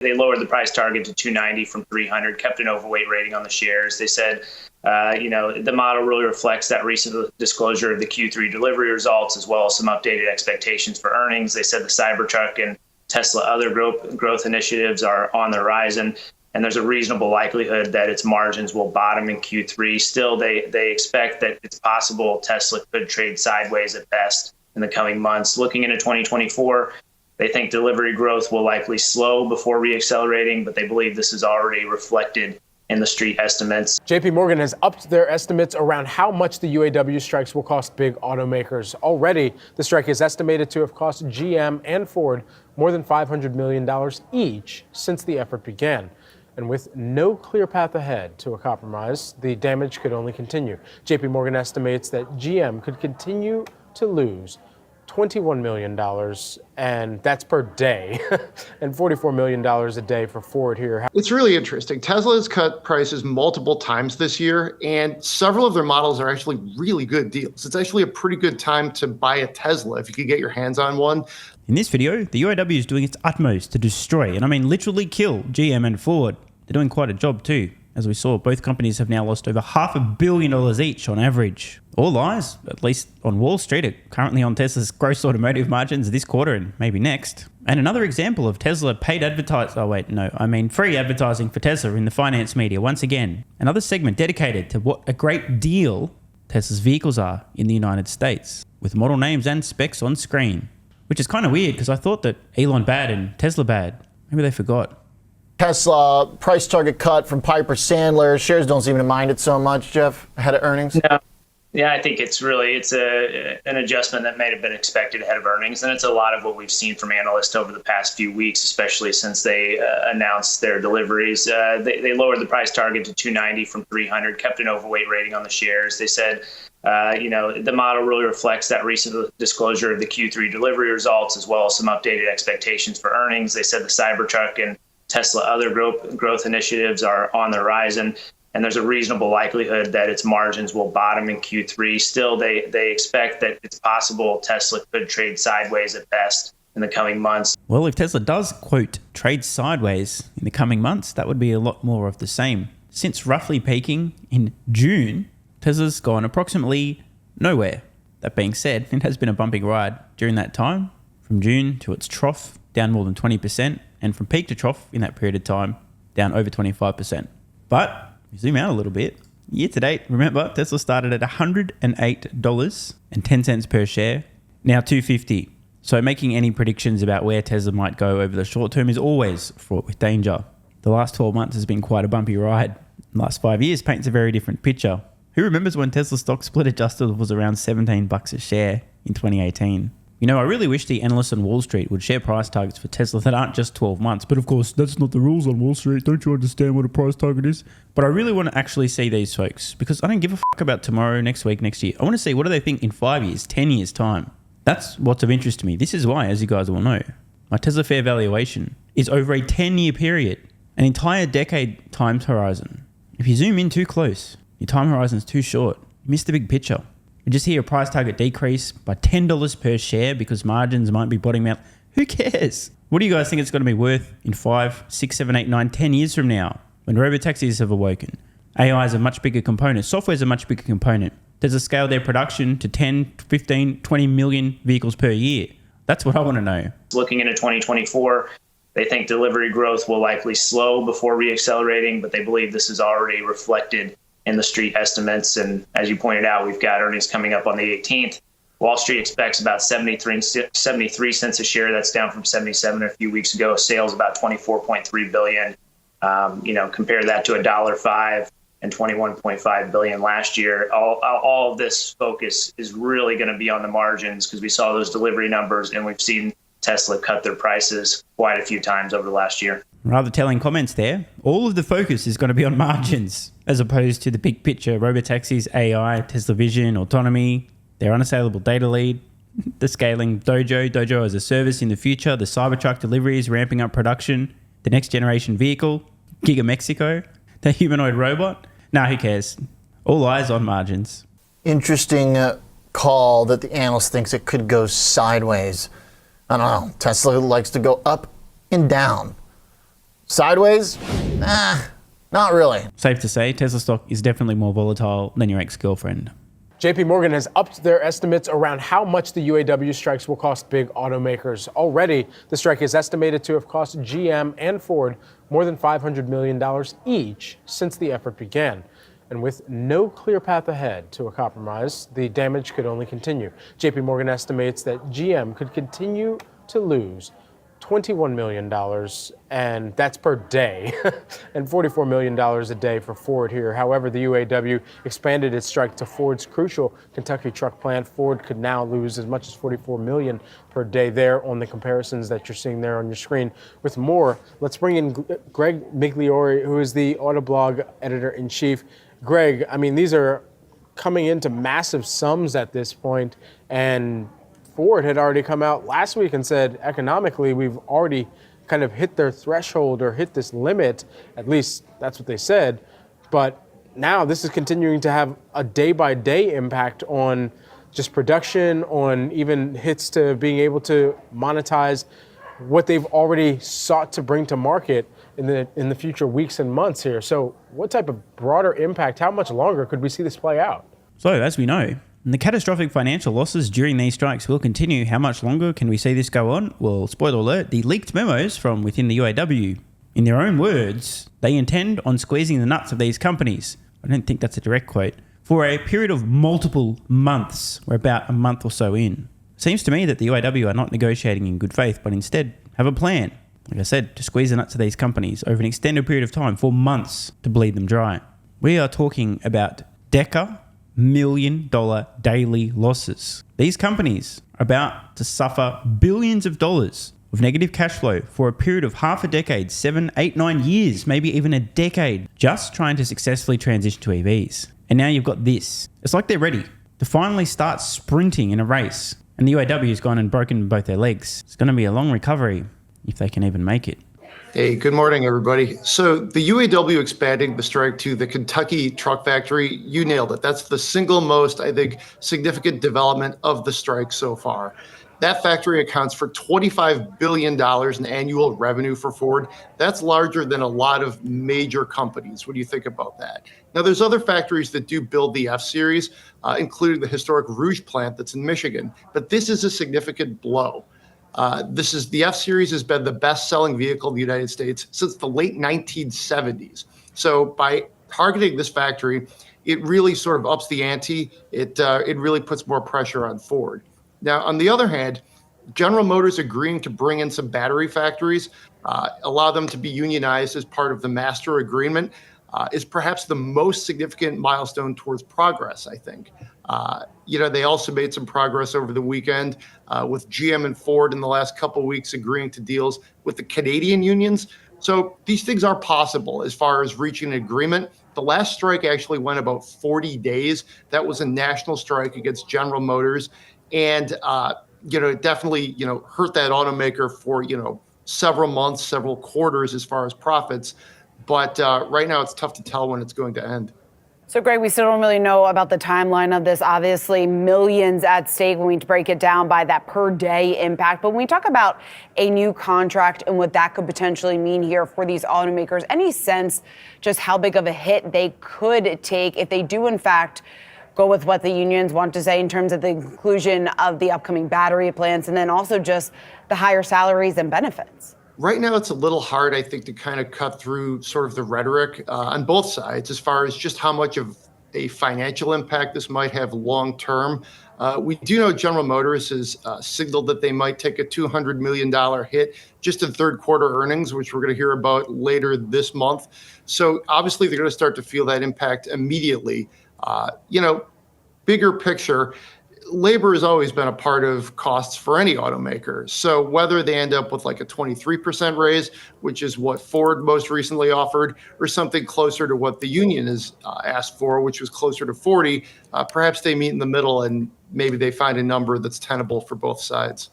They lowered the price target to 290 from 300, kept an overweight rating on the shares. They said, the model really reflects that recent disclosure of the Q3 delivery results, as well as some updated expectations for earnings. They said the Cybertruck and Tesla other growth initiatives are on the horizon, and there's a reasonable likelihood that its margins will bottom in Q3. Still, they expect that it's possible Tesla could trade sideways at best in the coming months. Looking into 2024, they think delivery growth will likely slow before reaccelerating, but they believe this is already reflected in the street estimates. JP Morgan has upped their estimates around how much the UAW strikes will cost big automakers. Already, the strike is estimated to have cost GM and Ford more than $500 million each since the effort began. And with no clear path ahead to a compromise, the damage could only continue. JP Morgan estimates that GM could continue to lose $21 million, and that's per day, and $44 million a day for Ford here. It's really interesting. Tesla has cut prices multiple times this year, and several of their models are actually really good deals. It's actually a pretty good time to buy a Tesla if you could get your hands on one. In this video, the UAW is doing its utmost to destroy, and I mean literally kill, GM and Ford. They're doing quite a job too. As we saw, both companies have now lost over $500 million each on average. All eyes, at least on Wall Street, are currently on Tesla's gross automotive margins this quarter and maybe next. And another example of Tesla paid free advertising for Tesla in the finance media once again. Another segment dedicated to what a great deal Tesla's vehicles are in the United States, with model names and specs on screen. Which is kind of weird because I thought that Elon bad and Tesla bad. Maybe they forgot. Tesla price target cut from Piper Sandler. Shares don't seem to mind it so much, Jeff, ahead of earnings. No. Yeah, I think it's an adjustment that may have been expected ahead of earnings. And it's a lot of what we've seen from analysts over the past few weeks, especially since they announced their deliveries. They lowered the price target to 290 from 300, kept an overweight rating on the shares. They said, the model really reflects that recent disclosure of the Q3 delivery results, as well as some updated expectations for earnings. They said the Cybertruck and Tesla other growth initiatives are on the horizon, and there's a reasonable likelihood that its margins will bottom in Q3. Still, they expect that it's possible Tesla could trade sideways at best in the coming months. Well, if Tesla does, quote, trade sideways in the coming months, that would be a lot more of the same. Since roughly peaking in June, Tesla's gone approximately nowhere. That being said, it has been a bumpy ride during that time, from June to its trough, down more than 20%, and from peak to trough in that period of time, down over 25%. But if you zoom out a little bit, year to date, remember, Tesla started at $108.10 per share, now $250. So making any predictions about where Tesla might go over the short term is always fraught with danger. The last 12 months has been quite a bumpy ride. The last 5 years paints a very different picture. Who remembers when Tesla stock split adjusted was around $17 a share in 2018? You know, I really wish the analysts on Wall Street would share price targets for Tesla that aren't just 12 months. But of course, that's not the rules on Wall Street. Don't you understand what a price target is? But I really want to actually see these folks, because I don't give a fuck about tomorrow, next week, next year. I want to see what do they think in 5 years, 10 years time. That's what's of interest to me. This is why, as you guys all know, my Tesla fair valuation is over a 10-year period, an entire decade time horizon. If you zoom in too close, your time horizon is too short. You miss the big picture. You just hear a price target decrease by $10 per share because margins might be bottoming out. Who cares? What do you guys think it's going to be worth in 5, 6, 7, 8, 9, 10 years from now when robotaxis have awoken? AI is a much bigger component. Software is a much bigger component. Does it scale their production to 10, 15, 20 million vehicles per year? That's what I want to know. Looking into 2024, they think delivery growth will likely slow before reaccelerating, but they believe this is already reflected in the street estimates. And as you pointed out, we've got earnings coming up on the 18th. Wall Street expects about 73 cents a share. That's down from 77 a few weeks ago. Sales about 24.3 billion. Compare that to $1.05 and 21.5 billion last year. All of this focus is really going to be on the margins because we saw those delivery numbers and we've seen Tesla cut their prices quite a few times over the last year. Rather telling comments there. All of the focus is going to be on margins as opposed to the big picture, robotaxis, AI, Tesla Vision, autonomy, their unassailable data lead, the scaling Dojo as a service in the future, the Cybertruck deliveries, ramping up production, the next generation vehicle, Giga Mexico, the humanoid robot. Nah, who cares? All eyes on margins. Interesting call that the analyst thinks it could go sideways. I don't know. Tesla likes to go up and down. sideways? Not really. Safe to say, Tesla stock is definitely more volatile than your ex-girlfriend. JP Morgan has upped their estimates around how much the UAW strikes will cost big automakers. Already, the strike is estimated to have cost GM and Ford more than $500 million each since the effort began. And with no clear path ahead to a compromise, the damage could only continue. JP Morgan estimates that GM could continue to lose $21 million, and that's per day, and $44 million a day for Ford here. However, the UAW expanded its strike to Ford's crucial Kentucky truck plant. Ford could now lose as much as $44 million per day there on the comparisons that you're seeing there on your screen. With more, let's bring in Greg Migliore, who is the Autoblog editor-in-chief. Greg, I mean, these are coming into massive sums at this point, and Ford had already come out last week and said, economically, we've already kind of hit their threshold or hit this limit. At least that's what they said. But now this is continuing to have a day-by-day impact on just production, on even hits to being able to monetize what they've already sought to bring to market in the future weeks and months here. So what type of broader impact, how much longer could we see this play out? So, as we know, the catastrophic financial losses during these strikes will continue. How much longer can we see this go on? Well, spoiler alert, the leaked memos from within the UAW, in their own words, they intend on squeezing the nuts of these companies. I don't think that's a direct quote. For a period of multiple months. We're about a month or so in. Seems to me that the UAW are not negotiating in good faith, but instead have a plan, like I said, to squeeze the nuts of these companies over an extended period of time, for months, to bleed them dry. We are talking about $million daily losses. These companies are about to suffer billions of dollars of negative cash flow for a period of half a decade, 7, 8, 9 years, maybe even a decade, just trying to successfully transition to EVs. And now you've got this. It's like they're ready to finally start sprinting in a race. And the UAW has gone and broken both their legs. It's going to be a long recovery if they can even make it. Hey, good morning, everybody. So the UAW expanding the strike to the Kentucky truck factory, you nailed it. That's the single most, I think, significant development of the strike so far. That factory accounts for $25 billion in annual revenue for Ford. That's larger than a lot of major companies. What do you think about that? Now, there's other factories that do build the F-Series, including the historic Rouge plant that's in Michigan. But this is a significant blow. The F-Series has been the best-selling vehicle in the United States since the late 1970s. So by targeting this factory, it really sort of ups the ante. It really puts more pressure on Ford. Now, on the other hand, General Motors agreeing to bring in some battery factories, allow them to be unionized as part of the master agreement, is perhaps the most significant milestone towards progress, I think. They also made some progress over the weekend with GM and Ford in the last couple of weeks agreeing to deals with the Canadian unions. So these things are possible as far as reaching an agreement. The last strike actually went about 40 days. That was a national strike against General Motors. And, it definitely, hurt that automaker for, several months, several quarters as far as profits. But right now it's tough to tell when it's going to end. So, Greg, we still don't really know about the timeline of this. Obviously, millions at stake when we break it down by that per day impact. But when we talk about a new contract and what that could potentially mean here for these automakers, any sense just how big of a hit they could take if they do, in fact, go with what the unions want to say in terms of the inclusion of the upcoming battery plants and then also just the higher salaries and benefits? Right now, it's a little hard, I think, to kind of cut through sort of the rhetoric on both sides as far as just how much of a financial impact this might have long term. We do know General Motors has signaled that they might take a $200 million hit just in third quarter earnings, which we're going to hear about later this month. So obviously, they're going to start to feel that impact immediately. Bigger picture, labor has always been a part of costs for any automaker. So whether they end up with like a 23% raise, which is what Ford most recently offered, or something closer to what the union has asked for, which was closer to 40, perhaps they meet in the middle and maybe they find a number that's tenable for both sides.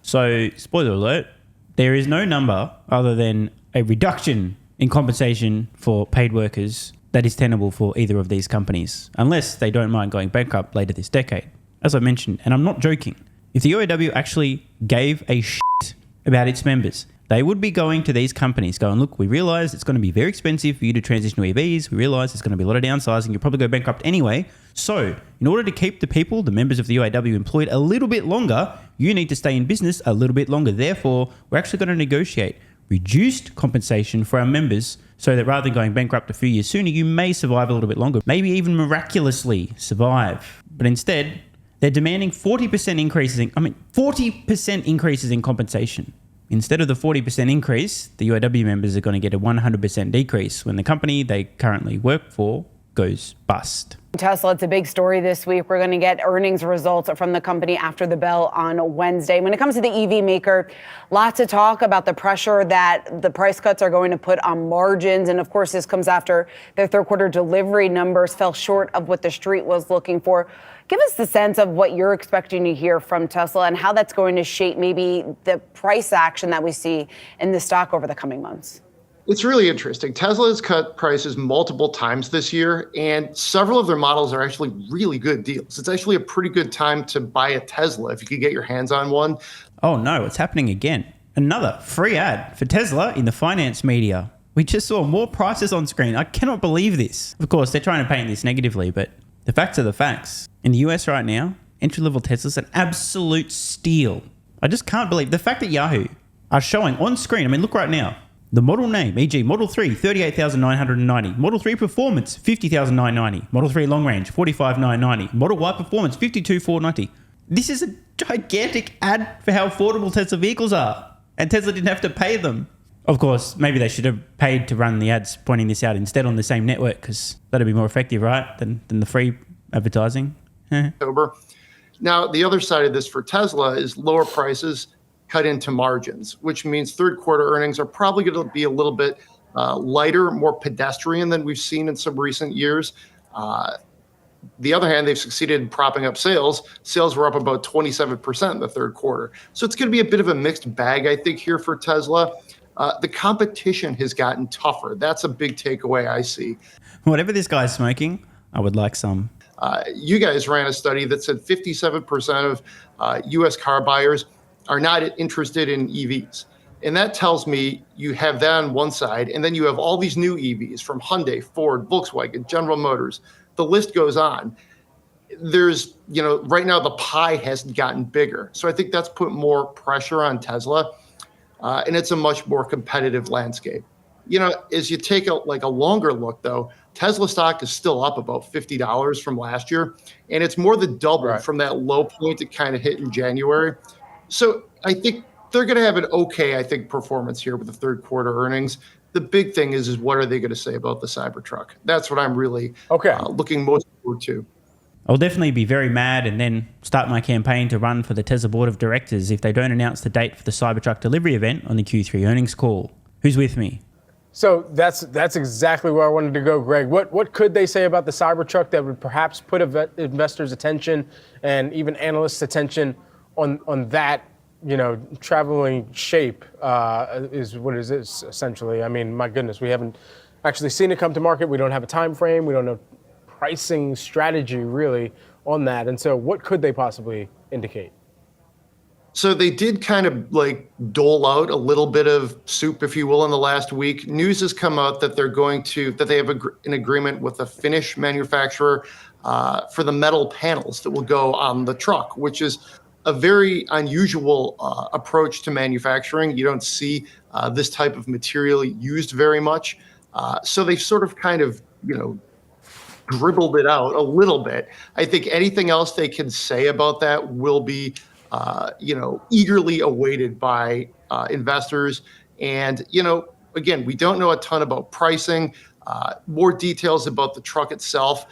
So, spoiler alert, there is no number other than a reduction in compensation for paid workers that is tenable for either of these companies, unless they don't mind going bankrupt later this decade. As I mentioned, and I'm not joking, if the UAW actually gave a shit about its members, They would be going to these companies going, look, we realize it's going to be very expensive for you to transition to EVs. We realize there's going to be a lot of downsizing. You'll probably go bankrupt anyway. So in order to keep the people, the members of the UAW employed a little bit longer, you need to stay in business a little bit longer. Therefore, we're actually going to negotiate reduced compensation for our members so that rather than going bankrupt a few years sooner, you may survive a little bit longer, maybe even miraculously survive. But instead, they're demanding 40% increases in compensation. Instead of the 40% increase, the UAW members are going to get a 100% decrease when the company they currently work for goes bust. Tesla, it's a big story this week. We're going to get earnings results from the company after the bell on Wednesday. When it comes to the EV maker, lots of talk about the pressure that the price cuts are going to put on margins. And of course, this comes after their third quarter delivery numbers fell short of what the street was looking for. Give us the sense of what you're expecting to hear from Tesla and how that's going to shape maybe the price action that we see in the stock over the coming months. It's really interesting. Tesla has cut prices multiple times this year, and several of their models are actually really good deals. It's actually a pretty good time to buy a Tesla if you could get your hands on one. Oh no, it's happening again. Another free ad for Tesla in the finance media. We just saw more prices on screen. I cannot believe this. Of course, they're trying to paint this negatively, but the facts are the facts. In the US right now, entry-level Tesla's an absolute steal. I just can't believe the fact that Yahoo are showing on screen. I mean, look right now. The model name, e.g. Model 3, 38,990. Model 3 Performance, 50,990. Model 3 Long Range, 45,990. Model Y Performance, 52,490. This is a gigantic ad for how affordable Tesla vehicles are. And Tesla didn't have to pay them. Of course, maybe they should have paid to run the ads pointing this out instead on the same network, because that'd be more effective, right, than the free advertising. Now, the other side of this for Tesla is lower prices cut into margins, which means third quarter earnings are probably going to be a little bit lighter, more pedestrian than we've seen in some recent years. The other hand, they've succeeded in propping up sales. Sales were up about 27% in the third quarter. So it's going to be a bit of a mixed bag, I think, here for Tesla. The competition has gotten tougher. That's a big takeaway I see. Whatever this guy's smoking, I would like some. You guys ran a study that said 57% of U.S. car buyers are not interested in EVs. And that tells me you have that on one side, and then you have all these new EVs from Hyundai, Ford, Volkswagen, General Motors. The list goes on. There's, right now the pie hasn't gotten bigger. So I think that's put more pressure on Tesla, and it's a much more competitive landscape. As you take a longer look, though, Tesla stock is still up about $50 from last year, and it's more than double from that low point it kind of hit in January. So I think they're going to have an performance here with the third quarter earnings. The big thing is what are they going to say about the Cybertruck? That's what I'm really looking most forward to. I'll definitely be very mad and then start my campaign to run for the Tesla board of directors if they don't announce the date for the Cybertruck delivery event on the Q3 earnings call. Who's with me? So that's exactly where I wanted to go, Greg. What could they say about the Cybertruck that would perhaps put investors' attention and even analysts' attention on that, traveling shape is what it is essentially. I mean, my goodness, we haven't actually seen it come to market. We don't have a time frame. We don't know pricing strategy really on that. And so what could they possibly indicate? So they did kind of dole out a little bit of soup, if you will, in the last week. News has come out that they have an agreement with a Finnish manufacturer for the metal panels that will go on the truck, which is a very unusual approach to manufacturing. You don't see this type of material used very much. So they've sort of kind of, dribbled it out a little bit. I think anything else they can say about that will be, eagerly awaited by investors. And, again, we don't know a ton about pricing, more details about the truck itself,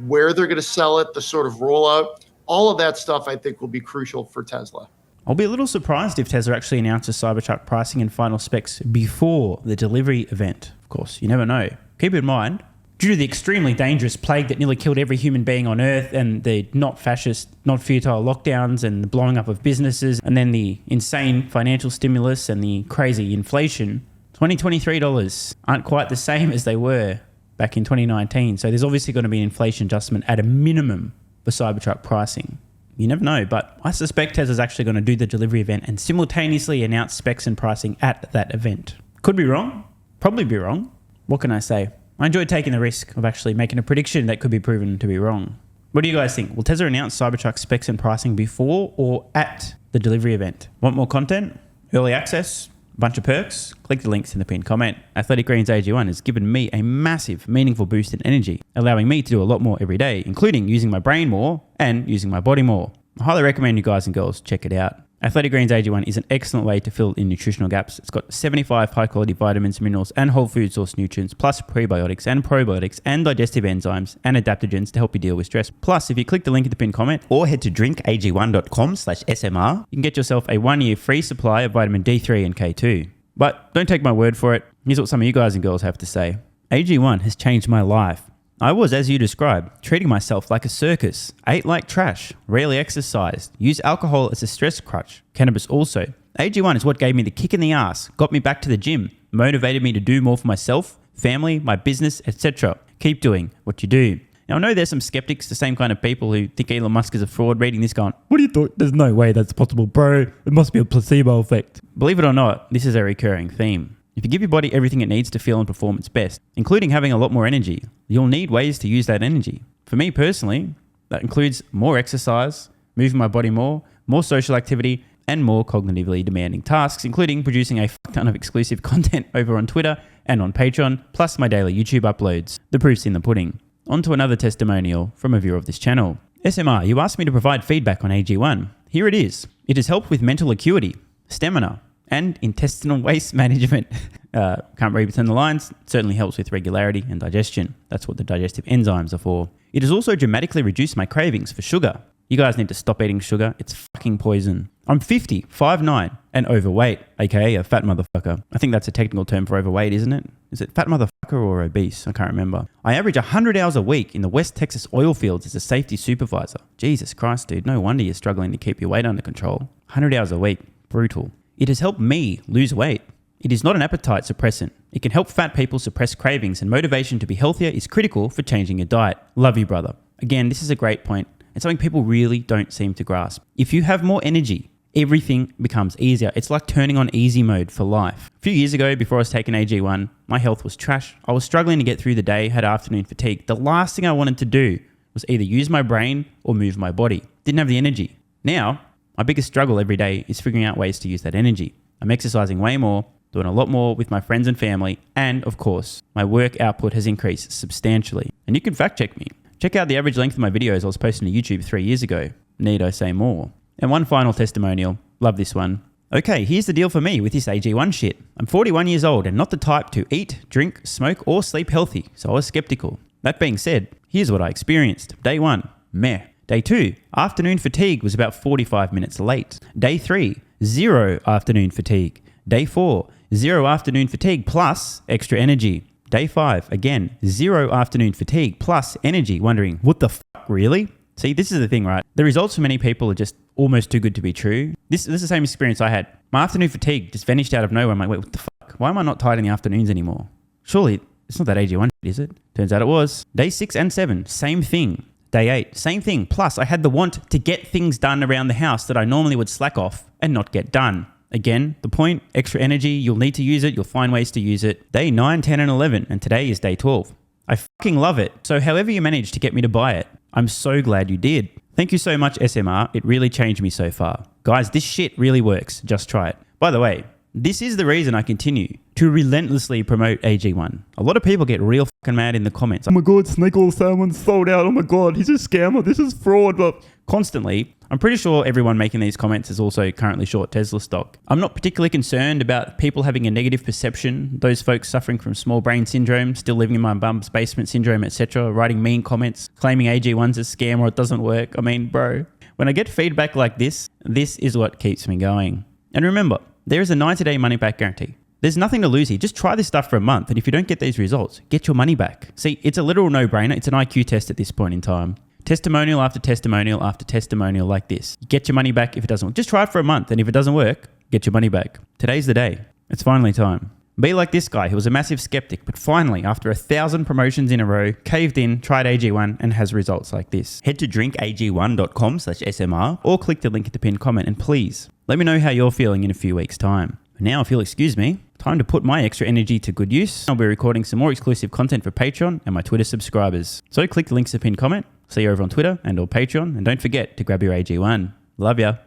where they're going to sell it, the sort of rollout. All of that stuff, I think, will be crucial for Tesla. I'll be a little surprised if Tesla actually announces Cybertruck pricing and final specs before the delivery event. Of course, you never know. Keep in mind, due to the extremely dangerous plague that nearly killed every human being on Earth and the not fascist, not futile lockdowns and the blowing up of businesses and then the insane financial stimulus and the crazy inflation, $2023 aren't quite the same as they were back in 2019. So there's obviously going to be an inflation adjustment at a minimum for Cybertruck pricing. You never know, but I suspect Tesla's actually going to do the delivery event and simultaneously announce specs and pricing at that event. Could be wrong, probably be wrong. What can I say? I enjoy taking the risk of actually making a prediction that could be proven to be wrong. What do you guys think? Will Tesla announce Cybertruck specs and pricing before or at the delivery event? Want more content? Early access? Bunch of perks? Click the links in the pinned comment. Athletic Greens AG1 has given me a massive, meaningful boost in energy, allowing me to do a lot more every day, including using my brain more and using my body more. I highly recommend you guys and girls check it out. Athletic Greens AG1 is an excellent way to fill in nutritional gaps. It's got 75 high-quality vitamins, minerals, and whole food source nutrients, plus prebiotics and probiotics and digestive enzymes and adaptogens to help you deal with stress. Plus, if you click the link in the pinned comment or head to drinkag1.com/SMR, you can get yourself a 1-year free supply of vitamin D3 and K2. But don't take my word for it. Here's what some of you guys and girls have to say. AG1 has changed my life. I was, as you described, treating myself like a circus, ate like trash, rarely exercised, used alcohol as a stress crutch, cannabis also. AG1 is what gave me the kick in the ass, got me back to the gym, motivated me to do more for myself, family, my business, etc. Keep doing what you do. Now, I know there's some skeptics, the same kind of people who think Elon Musk is a fraud, reading this going, what do you thought? There's no way that's possible, bro. It must be a placebo effect. Believe it or not, this is a recurring theme. If you give your body everything it needs to feel and perform its best, including having a lot more energy, you'll need ways to use that energy. For me personally, that includes more exercise, moving my body more social activity, and more cognitively demanding tasks, including producing a fuck ton of exclusive content over on Twitter and on Patreon, plus my daily YouTube uploads. The proof's in the pudding. On to another testimonial from a viewer of this channel. SMR, you asked me to provide feedback on AG1. Here it is. It has helped with mental acuity, stamina, and intestinal waste management. Can't read between the lines. Certainly helps with regularity and digestion. That's what the digestive enzymes are for. It has also dramatically reduced my cravings for sugar. You guys need to stop eating sugar. It's fucking poison. I'm 50, 5'9", and overweight, aka a fat motherfucker. I think that's a technical term for overweight, isn't it? Is it fat motherfucker or obese? I can't remember. I average 100 hours a week in the West Texas oil fields as a safety supervisor. Jesus Christ, dude. No wonder you're struggling to keep your weight under control. 100 hours a week. Brutal. It has helped me lose weight. It is not an appetite suppressant. It can help fat people suppress cravings, and motivation to be healthier is critical for changing your diet. Love you, brother. Again, this is a great point. It's something people really don't seem to grasp. If you have more energy, everything becomes easier. It's like turning on easy mode for life. A few years ago, before I was taking AG1, my health was trash. I was struggling to get through the day, had afternoon fatigue. The last thing I wanted to do was either use my brain or move my body. Didn't have the energy. Now, my biggest struggle every day is figuring out ways to use that energy. I'm exercising way more, doing a lot more with my friends and family, and of course, my work output has increased substantially. And you can fact check me. Check out the average length of my videos I was posting to YouTube 3 years ago. Need I say more? And one final testimonial. Love this one. Okay, here's the deal for me with this AG1 shit. I'm 41 years old and not the type to eat, drink, smoke, or sleep healthy, so I was skeptical. That being said, here's what I experienced. Day 1, meh. Day 2, afternoon fatigue was about 45 minutes late. Day 3, 0 afternoon fatigue. Day 4, 0 afternoon fatigue plus extra energy. Day 5, again, 0 afternoon fatigue plus energy, wondering, what the fuck, really? See, this is the thing, right? The results for many people are just almost too good to be true. This is the same experience I had. My afternoon fatigue just vanished out of nowhere. I'm like, wait, what the fuck? Why am I not tired in the afternoons anymore? Surely, it's not that AG1 shit, is it? Turns out it was. Day 6 and 7, same thing. Day 8, same thing. Plus, I had the want to get things done around the house that I normally would slack off and not get done. Again, the point, extra energy, you'll need to use it. You'll find ways to use it. Day 9, 10, and 11, and today is day 12. I fucking love it. So however you managed to get me to buy it, I'm so glad you did. Thank you so much, SMR. It really changed me so far. Guys, this shit really works. Just try it. By the way, this is the reason I continue to relentlessly promote AG1. A lot of people get real fucking mad in the comments. Oh my God, snake oil salmon's sold out. Oh my God, he's a scammer. This is fraud. But constantly, I'm pretty sure everyone making these comments is also currently short Tesla stock. I'm not particularly concerned about people having a negative perception, those folks suffering from small brain syndrome, still living in my bum's basement syndrome, etc., writing mean comments, claiming AG1's a scam or it doesn't work. I mean, bro, when I get feedback like this is what keeps me going. And remember, there is a 90-day money-back guarantee. There's nothing to lose here. Just try this stuff for a month, and if you don't get these results, get your money back. See, it's a literal no-brainer. It's an IQ test at this point in time. Testimonial after testimonial after testimonial like this. Get your money back if it doesn't work. Just try it for a month, and if it doesn't work, get your money back. Today's the day. It's finally time. Be like this guy who was a massive skeptic, but finally, after 1,000 promotions in a row, caved in, tried AG1, and has results like this. Head to drinkag1.com/SMR or click the link at the pinned comment and please let me know how you're feeling in a few weeks' time. Now, if you'll excuse me, time to put my extra energy to good use. I'll be recording some more exclusive content for Patreon and my Twitter subscribers. So click the links at the pinned comment, see you over on Twitter and or Patreon, and don't forget to grab your AG1. Love ya.